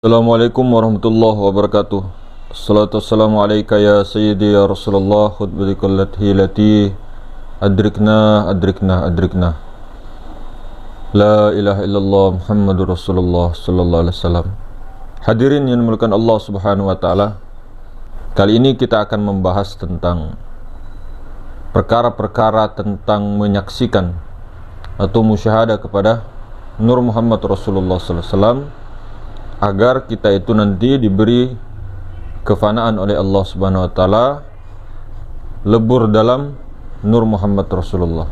Assalamualaikum warahmatullahi wabarakatuh. Assalatu wassalamu alaika ya sayyidi ya Rasulullah khutbatikal lati adrikna La ilaha illallah Muhammadur Rasulullah sallallahu alaihi wasallam. Hadirin yang dimuliakan Allah Subhanahu wa taala. Kali ini kita akan membahas tentang perkara-perkara tentang menyaksikan atau musyahadah kepada Nur Muhammad Rasulullah sallallahu alaihi wasallam, agar kita itu nanti diberi kefanaan oleh Allah Subhanahu wa taala, lebur dalam Nur Muhammad Rasulullah.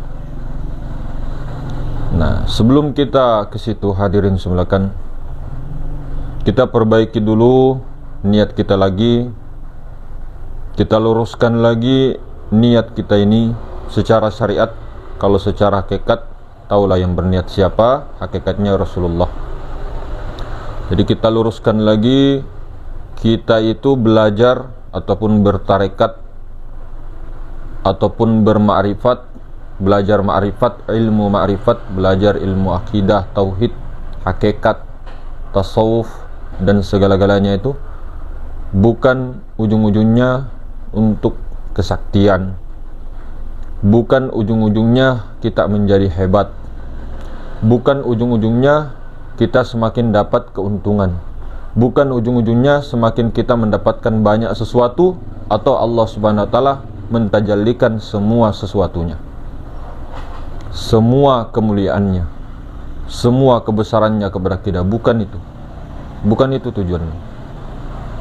Nah, sebelum kita ke situ, hadirin semulakan, kita perbaiki dulu niat kita lagi. Kita luruskan lagi niat kita ini secara syariat. Kalau secara hakikat, taulah yang berniat siapa, hakikatnya Rasulullah. Jadi kita luruskan lagi, kita itu belajar ataupun bertarekat ataupun bermakrifat, belajar makrifat, ilmu makrifat, belajar ilmu akidah, tauhid, hakikat, tasawuf dan segala-galanya itu bukan ujung-ujungnya untuk kesaktian, bukan ujung-ujungnya kita menjadi hebat, bukan ujung-ujungnya kita semakin dapat keuntungan, bukan ujung-ujungnya semakin kita mendapatkan banyak sesuatu atau Allah Subhanahu wa taala mentajallikan semua sesuatunya, semua kemuliaannya, semua kebesarannya kepada kita. Bukan itu tujuannya.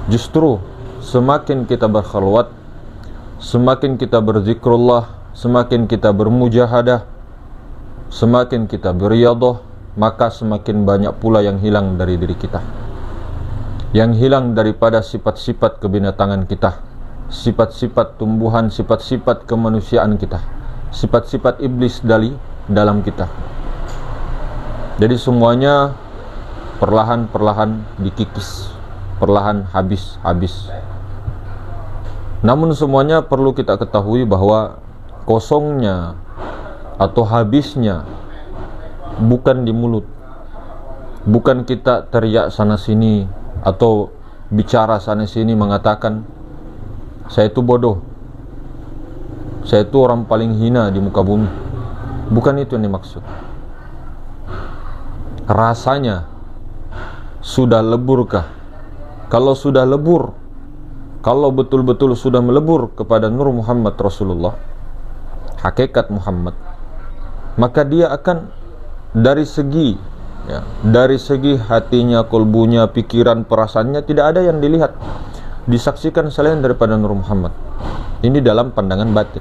Justru semakin kita berkhalwat, semakin kita berzikrullah, semakin kita bermujahadah, semakin kita berriyadhah, maka semakin banyak pula yang hilang dari diri kita, yang hilang daripada sifat-sifat kebinatangan kita, sifat-sifat tumbuhan, sifat-sifat kemanusiaan kita, sifat-sifat iblis dalam kita. Jadi semuanya perlahan-perlahan dikikis, perlahan habis. Namun semuanya perlu kita ketahui bahwa kosongnya atau habisnya bukan di mulut, bukan kita teriak sana sini atau bicara sana sini mengatakan saya itu bodoh, saya itu orang paling hina di muka bumi. Bukan itu yang dimaksud. Rasanya sudah leburkah? Kalau sudah lebur, kalau betul-betul sudah melebur kepada Nur Muhammad Rasulullah, hakikat Muhammad, maka dia akan dari segi hatinya, kolbunya, pikiran, perasaannya tidak ada yang dilihat, disaksikan selain daripada Nur Muhammad. Ini dalam pandangan batin.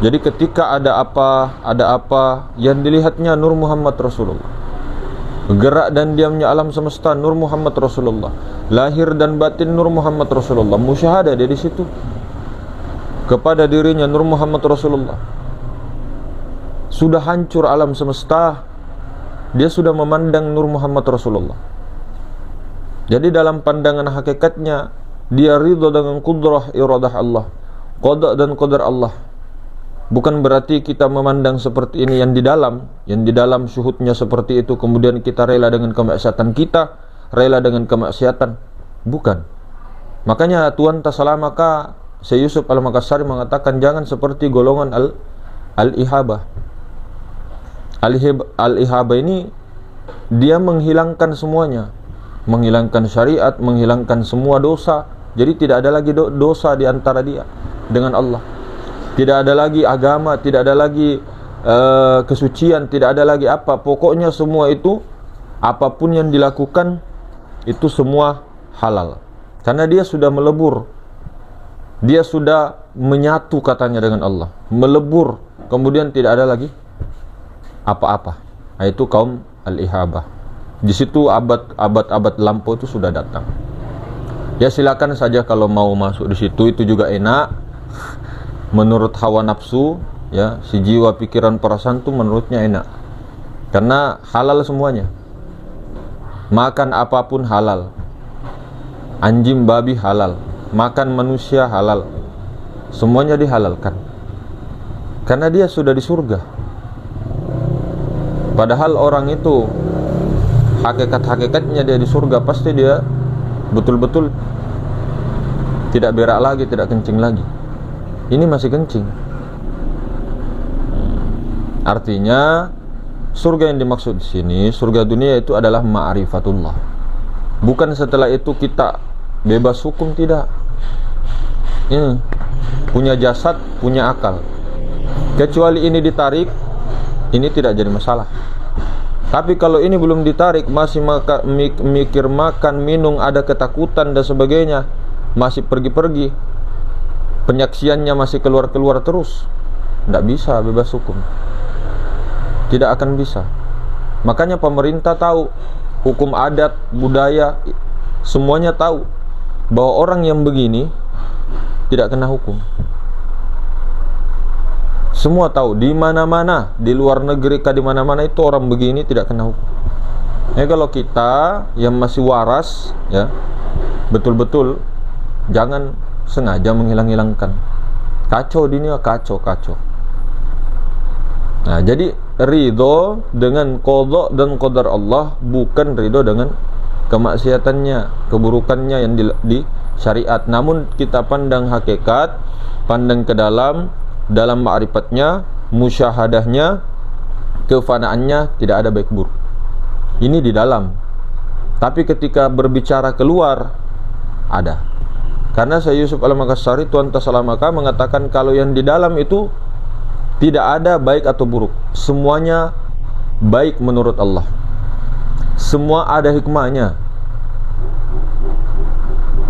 Jadi ketika ada apa yang dilihatnya Nur Muhammad Rasulullah, gerak dan diamnya alam semesta Nur Muhammad Rasulullah, lahir dan batin Nur Muhammad Rasulullah, musyahadah dari situ kepada dirinya Nur Muhammad Rasulullah. Sudah hancur alam semesta, dia sudah memandang Nur Muhammad Rasulullah. Jadi dalam pandangan hakikatnya, dia ridha dengan kudrah iradah Allah, qada dan qadar Allah. Bukan berarti kita memandang seperti ini yang di dalam syuhudnya seperti itu, kemudian kita rela dengan kemaksiatan kita, rela dengan kemaksiatan. Bukan. Makanya Tuan Tasalamaka Syekh Yusuf Al-Makassari mengatakan jangan seperti golongan al-ihabah. Al-ihabah ini dia menghilangkan semuanya, menghilangkan syariat, menghilangkan semua dosa. Jadi tidak ada lagi dosa di antara dia dengan Allah. Tidak ada lagi agama, tidak ada lagi kesucian, tidak ada lagi apa. Pokoknya semua itu, apapun yang dilakukan itu semua halal. Karena dia sudah melebur, dia sudah menyatu katanya dengan Allah, melebur, kemudian tidak ada lagi apa-apa. Nah, itu kaum al-ihabah. Di situ abad lampau itu sudah datang. Ya silakan saja kalau mau masuk di situ, itu juga enak. Menurut hawa nafsu, ya, si jiwa pikiran perasaan itu menurutnya enak. Karena halal semuanya. Makan apapun halal. Anjing babi halal, makan manusia halal. Semuanya dihalalkan. Karena dia sudah di surga. Padahal orang itu hakikat-hakikatnya dia di surga, pasti dia betul-betul tidak berak lagi, tidak kencing lagi. Ini masih kencing. Artinya surga yang dimaksud di sini, surga dunia itu adalah ma'rifatullah. Bukan setelah itu kita bebas hukum, tidak. Punya jasad, punya akal. Kecuali ini ditarik, ini tidak jadi masalah. Tapi kalau ini belum ditarik, masih mikir makan, minum, ada ketakutan dan sebagainya, masih pergi-pergi, penyaksiannya masih keluar-keluar terus, tidak bisa bebas hukum. Tidak akan bisa. Makanya pemerintah tahu, hukum adat, budaya, semuanya tahu bahwa orang yang begini tidak kena hukum. Semua tahu, di mana-mana, di luar negeri kah, di mana-mana itu orang begini tidak kena hukum. Kalau kita yang masih waras, ya, betul-betul jangan sengaja menghilang-hilangkan. Kacau dunia, kacau. Nah, jadi ridho dengan qadha dan qadar Allah, bukan ridho dengan kemaksiatannya, keburukannya yang di syariat. Namun kita pandang hakikat, pandang ke dalam ma'rifatnya, musyahadahnya, kefanaannya, tidak ada baik buruk. Ini di dalam. Tapi ketika berbicara keluar, ada. Karena Syekh Yusuf Al-Makassari, Tuan Tasalamaka, mengatakan kalau yang di dalam itu tidak ada baik atau buruk, semuanya baik menurut Allah. Semua ada hikmahnya.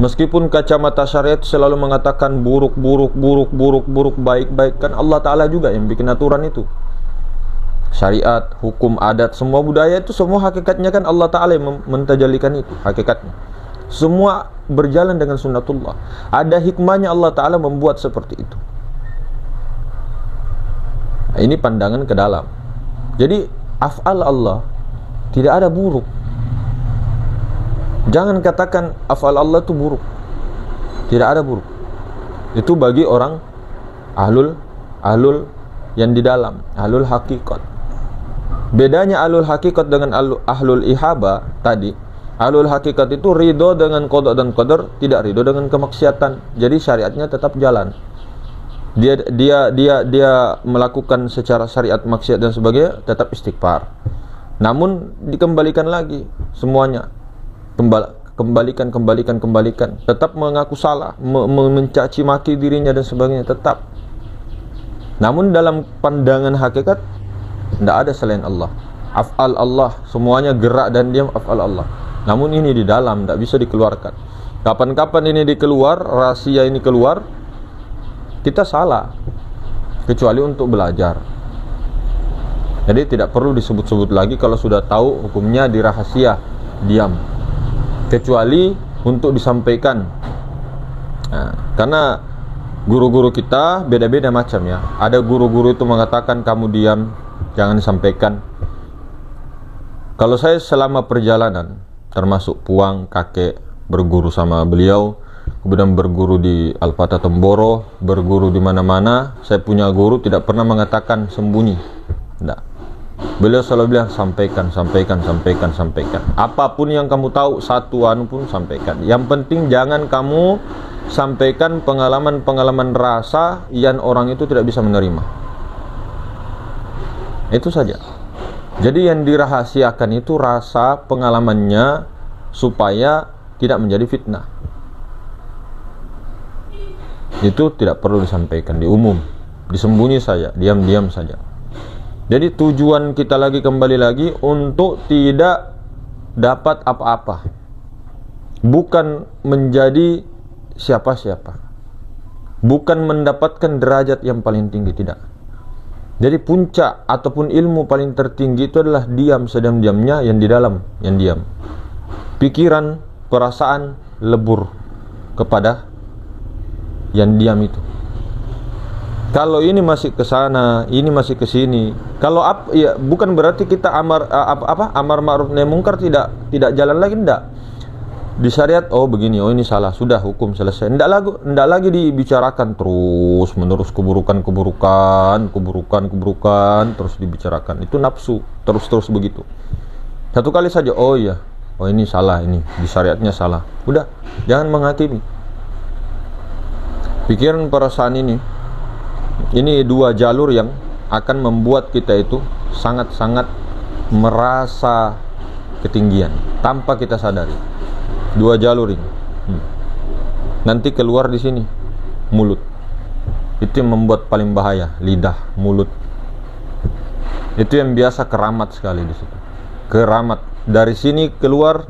Meskipun kacamata syariat selalu mengatakan buruk, baik, kan Allah Ta'ala juga yang bikin aturan itu. Syariat, hukum, adat, semua budaya itu semua hakikatnya kan Allah Ta'ala yang mentajalikan itu, hakikatnya. Semua berjalan dengan sunnatullah. Ada hikmahnya Allah Ta'ala membuat seperti itu. Nah, ini pandangan ke dalam. Jadi af'al Allah tidak ada buruk. Jangan katakan af'al Allah itu buruk. Tidak ada buruk. Itu bagi orang ahlul yang di dalam, ahlul hakikat. Bedanya ahlul hakikat dengan ahlul ihaba tadi. Ahlul hakikat itu ridho dengan qada dan qadar, tidak ridho dengan kemaksiatan. Jadi syariatnya tetap jalan. Dia melakukan secara syariat maksiat dan sebagainya, tetap istighfar. Namun dikembalikan lagi semuanya. Kembalikan. Tetap mengaku salah, mencaci maki dirinya dan sebagainya, tetap. Namun dalam pandangan hakikat tidak ada selain Allah. Af'al Allah, semuanya gerak dan diam af'al Allah. Namun ini di dalam, tidak bisa dikeluarkan. Kapan-kapan ini dikeluar, rahasia ini keluar, kita salah. Kecuali untuk belajar. Jadi tidak perlu disebut-sebut lagi kalau sudah tahu hukumnya di rahasia, diam. Kecuali untuk disampaikan. Nah, karena guru-guru kita beda-beda macam ya. Ada guru-guru itu mengatakan kamu diam, jangan disampaikan. Kalau saya selama perjalanan, termasuk Puang, kakek, berguru sama beliau, kemudian berguru di Al-Fatah Temboro, berguru di mana-mana, saya punya guru tidak pernah mengatakan sembunyi. Tidak. Beliau selalu bilang sampaikan. Apapun yang kamu tahu, satu anu pun sampaikan. Yang penting jangan kamu sampaikan pengalaman rasa yang orang itu tidak bisa menerima. Itu saja. Jadi yang dirahasiakan itu rasa pengalamannya supaya tidak menjadi fitnah. Itu tidak perlu disampaikan di umum, disembunyi saja, diam-diam saja. Jadi tujuan kita kembali lagi untuk tidak dapat apa-apa, bukan menjadi siapa-siapa, bukan mendapatkan derajat yang paling tinggi, tidak. Jadi puncak ataupun ilmu paling tertinggi itu adalah diam sediam-diamnya yang di dalam, yang diam. Pikiran, perasaan lebur kepada yang diam itu. Kalau ini masih ke sana, ini masih ke sini. Kalau ya bukan berarti kita amar ma'ruf nahi munkar tidak jalan lagi, enggak. Di syariat oh begini, oh ini salah, sudah hukum selesai. Enggak lagi dibicarakan terus menerus keburukan terus dibicarakan. Itu nafsu, terus begitu. Satu kali saja, oh iya, oh ini salah, ini di syariatnya salah. Udah, jangan menghakimi. Pikiran perasaan ini dua jalur yang akan membuat kita itu sangat-sangat merasa ketinggian tanpa kita sadari. Dua jalur ini. Nanti keluar di sini mulut. Itu yang membuat paling bahaya, lidah, mulut. Itu yang biasa keramat sekali di situ. Keramat dari sini keluar,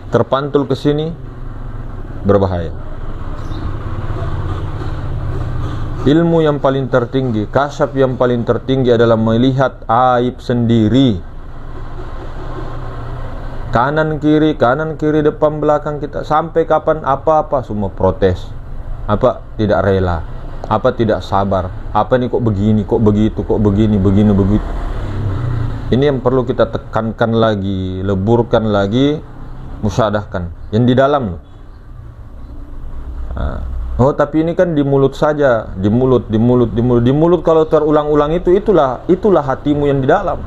terpantul ke sini, berbahaya. Ilmu yang paling tertinggi, kasyaf yang paling tertinggi adalah melihat aib sendiri. Kanan kiri, depan belakang kita. Sampai kapan apa-apa semua protes. Apa tidak rela, apa tidak sabar, apa ini kok begini, kok begitu, kok begini, begitu. Ini yang perlu kita tekankan lagi, leburkan lagi, musyadahkan. Yang di dalam loh. Oh tapi ini kan di mulut saja, di mulut. Di mulut kalau terulang-ulang itulah hatimu yang di dalam.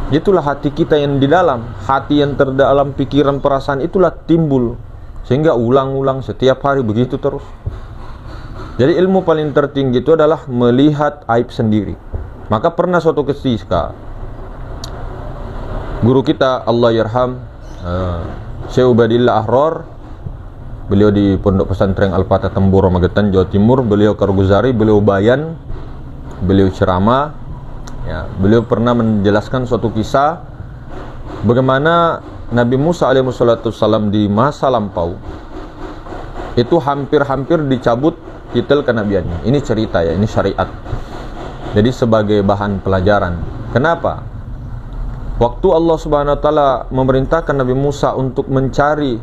Itulah hati kita yang di dalam, hati yang terdalam, pikiran, perasaan itulah timbul. Sehingga ulang-ulang setiap hari begitu terus. Jadi ilmu paling tertinggi itu adalah melihat aib sendiri. Maka pernah suatu ketika guru kita Allah yarham Syekh Ubadillah Ahror, beliau di Pondok Pesantren Al-Fatah Temboro Magetan Jawa Timur, beliau Karguzari, beliau bayan, beliau ceramah ya, beliau pernah menjelaskan suatu kisah bagaimana Nabi Musa alaihissalam di masa lampau itu hampir-hampir dicabut titel kenabiannya. Ini cerita ya, ini syariat. Jadi sebagai bahan pelajaran. Kenapa? Waktu Allah Subhanahu wa taala memerintahkan Nabi Musa untuk mencari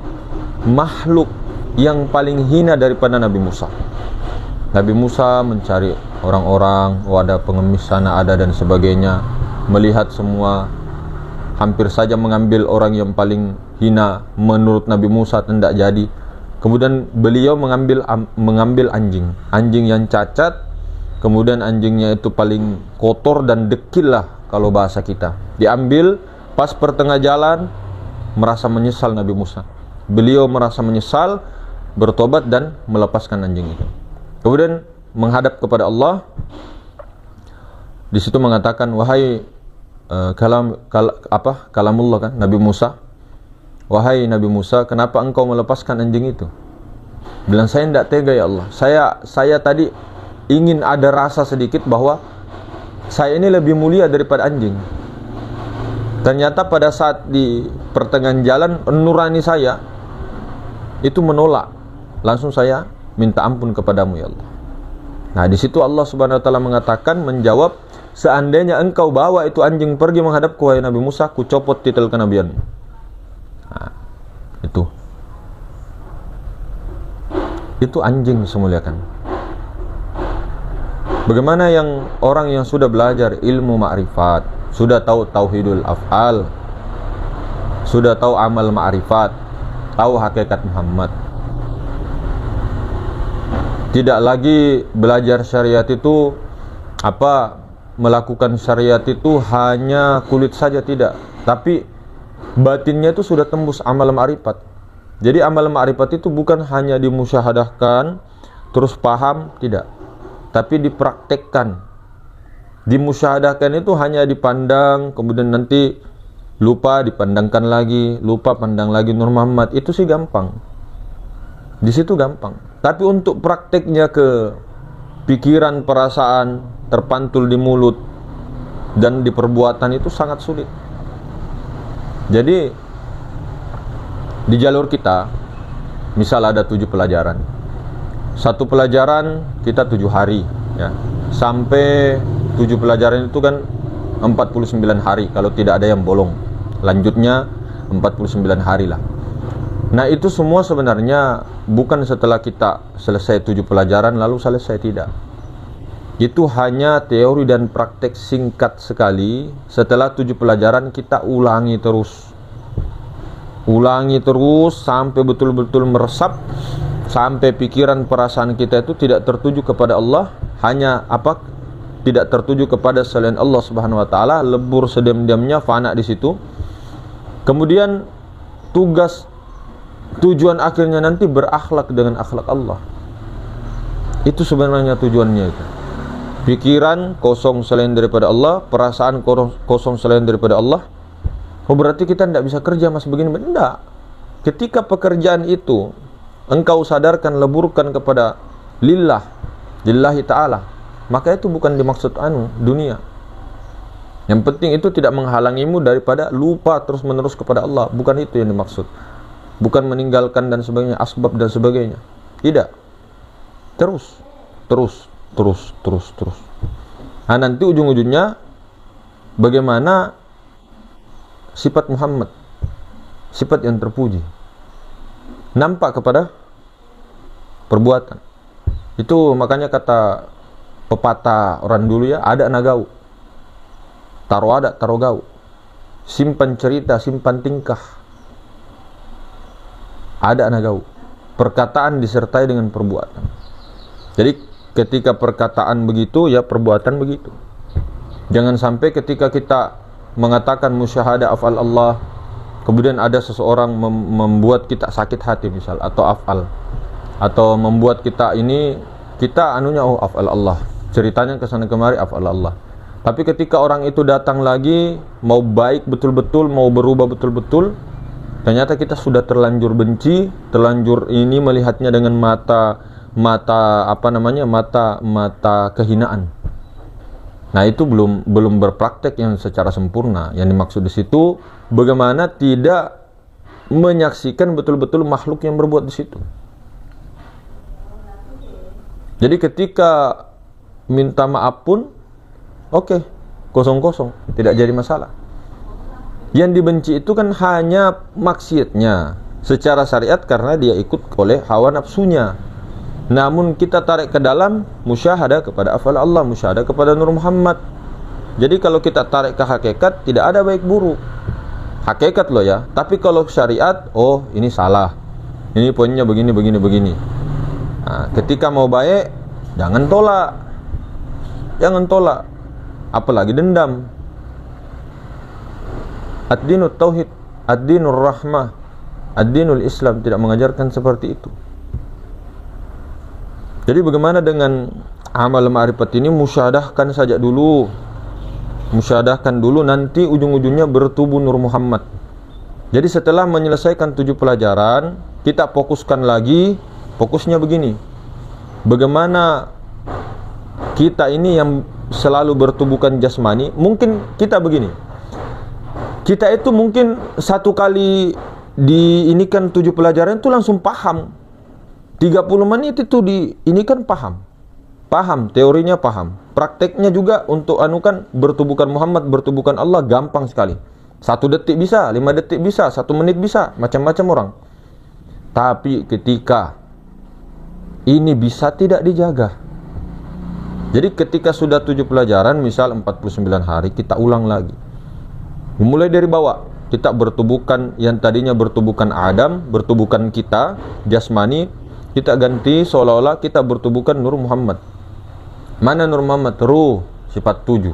makhluk yang paling hina daripada Nabi Musa. Nabi Musa mencari orang-orang, ada pengemis sana ada dan sebagainya, melihat semua, hampir saja mengambil orang yang paling hina menurut Nabi Musa, tidak jadi. Kemudian beliau mengambil anjing yang cacat, kemudian anjingnya itu paling kotor dan dekil lah kalau bahasa kita. Diambil, pas pertengah jalan merasa menyesal Nabi Musa. Beliau merasa menyesal, bertobat dan melepaskan anjing itu. Kemudian menghadap kepada Allah. Di situ mengatakan, wahai kalamullah kan, Nabi Musa, wahai Nabi Musa, kenapa engkau melepaskan anjing itu? Bilang, saya tidak tega ya Allah. Saya tadi ingin ada rasa sedikit bahwa saya ini lebih mulia daripada anjing. Ternyata pada saat di pertengahan jalan, nurani saya itu menolak. Langsung saya minta ampun kepadamu ya Allah. Nah di situ Allah Subhanahu wa taala mengatakan, menjawab, seandainya engkau bawa itu anjing pergi menghadapku wahai Nabi Musa, ku copot titel kenabianmu. Nah, itu anjing semuliakan. Bagaimana yang orang yang sudah belajar ilmu ma'rifat, sudah tahu tauhidul af'al, sudah tahu amal ma'rifat, tahu hakikat Muhammad, tidak lagi belajar syariat itu melakukan syariat itu hanya kulit saja, tidak, tapi batinnya itu sudah tembus amal ma'rifat. Jadi amal ma'rifat itu bukan hanya dimusyahadahkan terus paham, tidak, tapi dipraktekkan. Dimusyahadahkan itu hanya dipandang, kemudian nanti lupa, dipandangkan lagi, lupa, pandang lagi Nur Muhammad. Itu sih gampang, di situ gampang. Tapi untuk prakteknya ke pikiran, perasaan, terpantul di mulut dan di perbuatan itu sangat sulit. Jadi di jalur kita, misal ada 7 pelajaran, satu pelajaran kita 7 hari ya. Sampai 7 pelajaran itu kan 49 hari kalau tidak ada yang bolong. Lanjutnya 49 hari lah. Nah itu semua sebenarnya bukan setelah kita selesai 7 pelajaran lalu selesai, tidak. Itu hanya teori dan praktek singkat sekali. Setelah 7 pelajaran kita ulangi terus sampai betul-betul meresap, sampai pikiran perasaan kita itu tidak tertuju kepada Allah, hanya tidak tertuju kepada selain Allah Subhanahu wa taala, lebur sediam-diamnya, fana di situ. Kemudian tujuan akhirnya nanti berakhlak dengan akhlak Allah. Itu sebenarnya tujuannya itu. Pikiran kosong selain daripada Allah, perasaan kosong selain daripada Allah. Oh, berarti kita tidak bisa kerja mas begini? Tidak. Ketika pekerjaan itu engkau sadarkan, leburkan kepada lillah, lillahi ta'ala, maka itu bukan dimaksud dunia. Yang penting itu tidak menghalangimu daripada lupa terus menerus kepada Allah. Bukan itu yang dimaksud. Bukan meninggalkan dan sebagainya, asbab dan sebagainya. Tidak. Terus. Nah, nanti ujung-ujungnya bagaimana sifat Muhammad, sifat yang terpuji, nampak kepada perbuatan. Itu makanya kata pepatah orang dulu ya, ada nagau, taruh gau, simpan cerita, simpan tingkah. Ada nagau, perkataan disertai dengan perbuatan. Jadi ketika perkataan begitu, ya perbuatan begitu. Jangan sampai ketika kita mengatakan musyahadah af'al Allah, kemudian ada seseorang membuat kita sakit hati misal, atau af'al, atau membuat kita af'al Allah, ceritanya kesana kemari af'al Allah. Tapi ketika orang itu datang lagi mau baik betul-betul, mau berubah betul-betul, ternyata kita sudah terlanjur benci, terlanjur ini melihatnya dengan mata kehinaan. Nah, itu belum berpraktek yang secara sempurna. Yang dimaksud di situ bagaimana tidak menyaksikan betul-betul makhluk yang berbuat di situ. Jadi ketika minta maaf pun oke, kosong, tidak jadi masalah. Yang dibenci itu kan hanya maksiatnya secara syariat karena dia ikut oleh hawa nafsunya. Namun kita tarik ke dalam musyahadah kepada af'al Allah, musyahadah kepada Nur Muhammad. Jadi kalau kita tarik ke hakikat, tidak ada baik buruk. Hakikat loh ya. Tapi kalau syariat, oh ini salah, ini poinnya begini. Nah, ketika mau baik, jangan tolak, apalagi dendam. Ad-dinut tauhid, ad-dinur rahmah, ad-dinul Islam tidak mengajarkan seperti itu. Jadi bagaimana dengan amal ma'rifat ini? Musyahadahkan dulu, nanti ujung-ujungnya bertubuh Nur Muhammad. Jadi setelah menyelesaikan 7 pelajaran, kita fokuskan lagi, fokusnya begini. Bagaimana kita ini yang selalu bertubuhkan jasmani, mungkin kita begini. Kita itu mungkin satu kali diinikan 7 pelajaran itu langsung paham. 30 menit itu diinikan paham, teorinya paham, prakteknya juga untuk bertubuhkan Muhammad, bertubuhkan Allah gampang sekali. 1 detik bisa, 5 detik bisa, 1 menit bisa, macam-macam orang. Tapi ketika ini bisa tidak dijaga. Jadi ketika sudah 7 pelajaran, misal 49 hari, kita ulang lagi. Mulai dari bawah, kita bertubuhkan yang tadinya bertubuhkan Adam, bertubuhkan kita, jasmani, kita ganti seolah-olah kita bertubuhkan Nur Muhammad. Mana Nur Muhammad? Ruh, sifat 7.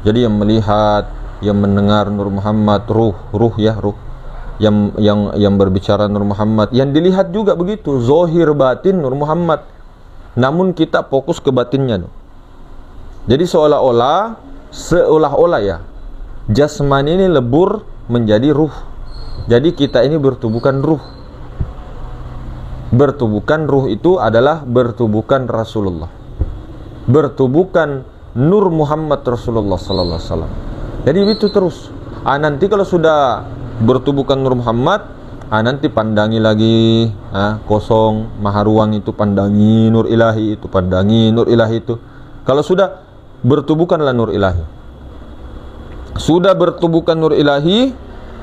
Jadi yang melihat, yang mendengar Nur Muhammad, ruh. Yang berbicara Nur Muhammad, yang dilihat juga begitu, zahir batin Nur Muhammad. Namun kita fokus ke batinnya. Jadi seolah-olah ya, jasmani ini lebur menjadi ruh. Jadi kita ini bertubuhkan ruh. Bertubuhkan ruh itu adalah bertubuhkan Rasulullah, bertubuhkan Nur Muhammad Rasulullah sallallahu alaihi wasallam. Jadi itu terus. Nanti kalau sudah bertubuhkan Nur Muhammad, nanti pandangi lagi, kosong, maha ruang itu pandangi, Nur Ilahi itu pandangi, Nur Ilahi itu. Kalau sudah bertubuhkanlah Nur Ilahi. Sudah bertubuhkan Nur Ilahi,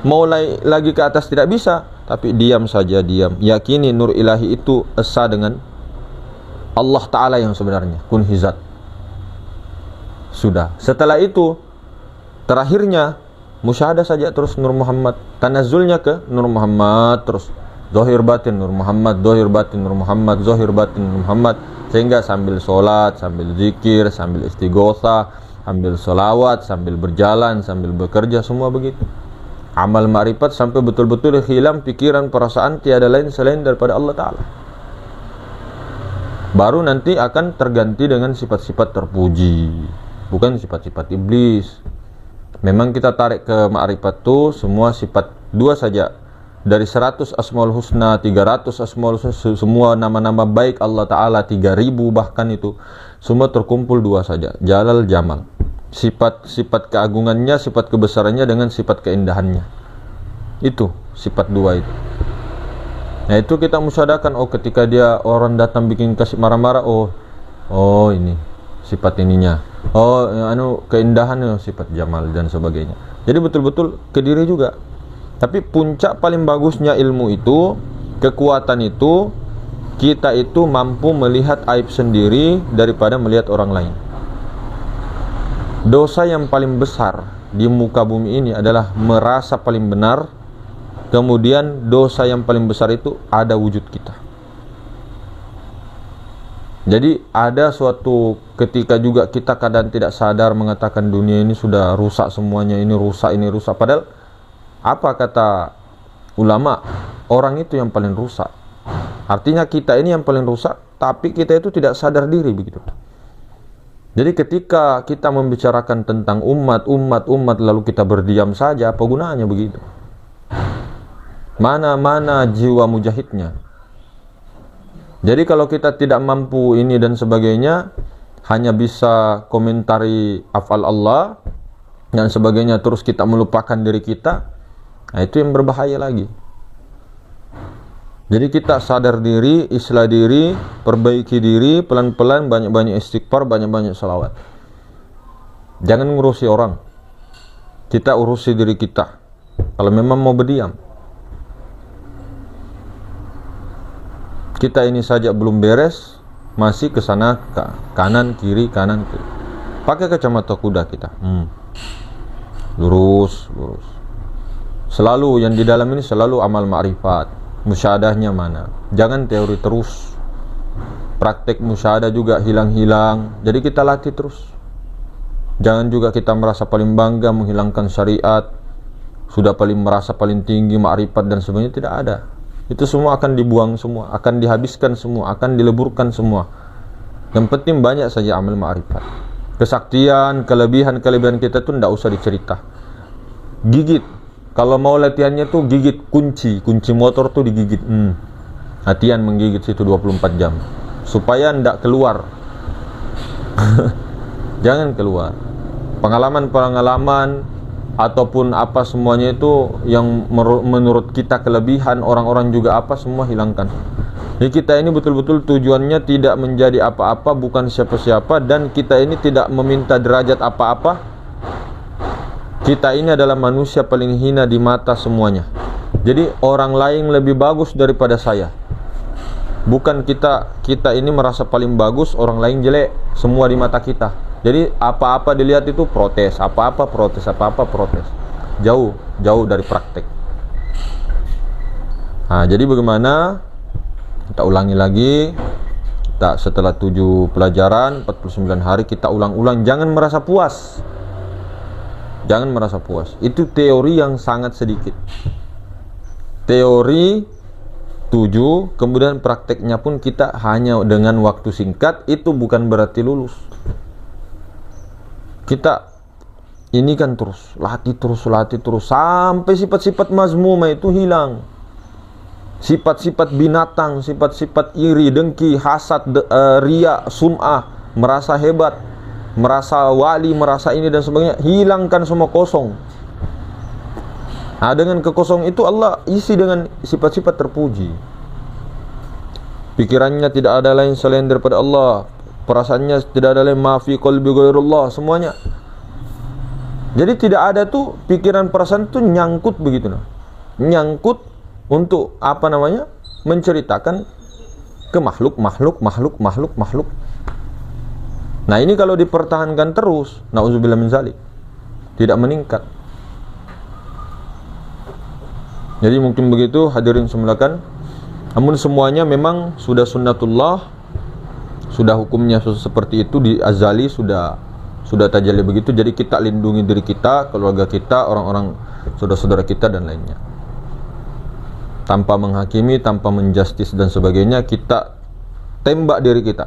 mau lagi ke atas tidak bisa. Tapi diam saja, diam. Yakini Nur Ilahi itu esa dengan Allah Ta'ala yang sebenarnya, kun hizat. Sudah. Setelah itu, terakhirnya musyahadah saja terus Nur Muhammad. Tanazzulnya ke Nur Muhammad terus. Zahir batin Nur Muhammad, zahir batin Nur Muhammad, zahir batin Nur Muhammad. Sehingga sambil sholat, sambil zikir, sambil istighosah, sambil sholawat, sambil berjalan, sambil bekerja, semua begitu. Amal ma'rifat sampai betul-betul hilang pikiran, perasaan tiada lain selain daripada Allah Ta'ala. Baru nanti akan terganti dengan sifat-sifat terpuji, bukan sifat-sifat iblis. Memang kita tarik ke ma'rifat itu semua sifat dua saja. Dari 100 Asmaul Husna, 300 Asmaul Husna, semua nama-nama baik Allah Ta'ala, 3000 bahkan itu, semua terkumpul dua saja, Jalal, Jamal. Sifat keagungannya, sifat kebesarannya dengan sifat keindahannya. Itu sifat dua itu. Nah itu kita musyahadakan, oh ketika dia orang datang bikin kasih marah-marah, oh ini sifat ininya, keindahannya sifat Jamal dan sebagainya. Jadi betul-betul ke diri juga. Tapi puncak paling bagusnya ilmu itu, kekuatan itu, kita itu mampu melihat aib sendiri daripada melihat orang lain. Dosa yang paling besar di muka bumi ini adalah merasa paling benar. Kemudian dosa yang paling besar itu ada wujud kita. Jadi ada suatu ketika juga kita kadang tidak sadar mengatakan dunia ini sudah rusak semuanya, ini rusak. Padahal apa kata ulama? Orang itu yang paling rusak. Artinya kita ini yang paling rusak, tapi kita itu tidak sadar diri begitu. Jadi ketika kita membicarakan tentang umat lalu kita berdiam saja, apa gunanya begitu? Mana jiwa mujahidnya? Jadi kalau kita tidak mampu ini dan sebagainya, hanya bisa komentari afal Allah dan sebagainya, terus kita melupakan diri kita, nah itu yang berbahaya lagi. Jadi kita sadar diri, islah diri, perbaiki diri, pelan-pelan, banyak-banyak istighfar, banyak-banyak salawat. Jangan ngurusi orang, kita urusi diri kita. Kalau memang mau berdiam, kita ini saja belum beres, masih ke sana ke kanan kiri. Pakai kacamata kuda kita, lurus. Selalu yang di dalam ini selalu amal ma'rifat, musyahadahnya mana. Jangan teori terus, praktek musyahadah juga hilang-hilang. Jadi kita latih terus. Jangan juga kita merasa paling bangga menghilangkan syariat, sudah merasa paling tinggi ma'rifat dan sebagainya. Tidak ada. Itu semua akan dibuang semua, akan dihabiskan semua, akan dileburkan semua. Yang penting banyak saja amal ma'rifat. Kesaktian, kelebihan kita tuh tidak usah dicerita. Gigit. Kalau mau latihannya tuh gigit kunci motor tuh digigit. Latihan menggigit situ 24 jam supaya ndak keluar. Jangan keluar. Pengalaman ataupun apa semuanya itu yang menurut kita kelebihan, orang-orang juga apa, semua hilangkan. Jadi kita ini betul-betul tujuannya tidak menjadi apa-apa, bukan siapa-siapa, dan kita ini tidak meminta derajat apa-apa. Kita ini adalah manusia paling hina di mata semuanya. Jadi orang lain lebih bagus daripada saya. Bukan kita ini merasa paling bagus, orang lain jelek semua di mata kita. Jadi apa-apa dilihat itu protes, apa-apa protes. Jauh dari praktek. Nah, jadi bagaimana? Kita ulangi lagi. Kita setelah 7 pelajaran 49 hari kita ulang-ulang, jangan merasa puas. Itu teori yang sangat sedikit. Teori 7, kemudian prakteknya pun kita hanya dengan waktu singkat, itu bukan berarti lulus. Kita ini kan latih terus sampai sifat-sifat mazmumah itu hilang. Sifat-sifat binatang, sifat-sifat iri, dengki, hasad, riya, sum'ah, merasa hebat, merasa wali, merasa ini dan sebagainya, hilangkan semua, kosong. Nah, dengan kekosongan itu Allah isi dengan sifat-sifat terpuji. Pikirannya tidak ada lain selain daripada Allah, perasaannya tidak ada lain ma fi qalbi ghairullah, semuanya. Jadi tidak ada tuh pikiran perasaan tuh nyangkut begitu, nyangkut untuk menceritakan ke makhluk. Nah ini kalau dipertahankan terus, na'udzubillah min dzalik, tidak meningkat. Jadi mungkin begitu hadirin semulakan. Namun semuanya memang sudah sunnatullah, sudah hukumnya seperti itu, di azali sudah tajalli begitu. Jadi kita lindungi diri kita, keluarga kita, orang-orang saudara-saudara kita dan lainnya, tanpa menghakimi, tanpa menjustis dan sebagainya. Kita tembak diri kita,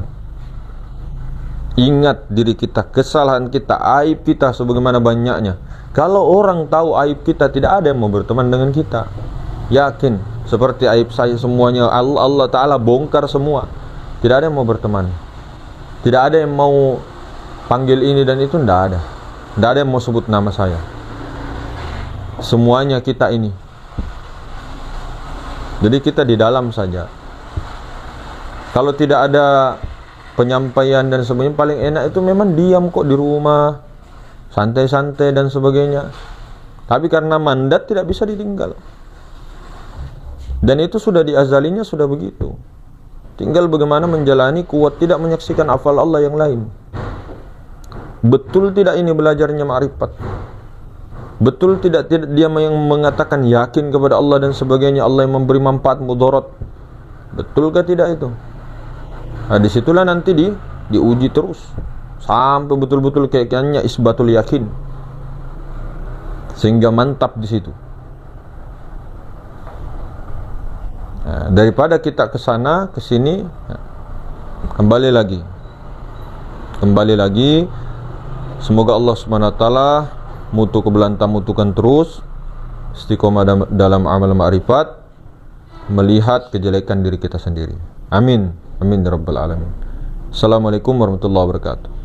ingat diri kita, kesalahan kita, aib kita sebagaimana banyaknya. Kalau orang tahu aib kita, tidak ada yang mau berteman dengan kita. Yakin, seperti aib saya semuanya Allah Ta'ala bongkar semua, tidak ada yang mau berteman, tidak ada yang mau panggil ini dan itu, tidak ada yang mau sebut nama saya. Semuanya kita ini. Jadi kita di dalam saja. Kalau tidak ada penyampaian dan sebagainya, paling enak itu memang diam kok di rumah, santai-santai dan sebagainya. Tapi karena mandat tidak bisa ditinggal. Dan itu sudah di azalinya sudah begitu. Tinggal bagaimana menjalani, kuat tidak menyaksikan afal Allah yang lain. Betul tidak ini belajarnya ma'rifat? Betul tidak dia yang mengatakan yakin kepada Allah dan sebagainya, Allah yang memberi manfaat mudarat? Betulkah tidak itu? Nah, disitulah nanti diuji terus sampai betul-betul kayaknya isbatul yakin, sehingga mantap di situ. Nah, daripada kita ke sana ke sini, kembali lagi. Semoga Allah Subhanahu wa taala mutu kebelantam mutukan terus, istiqomah dalam amal ma'rifat, melihat kejelekan diri kita sendiri. Amin. Amin ya rabbal alamin. Assalamualaikum warahmatullahi wabarakatuh.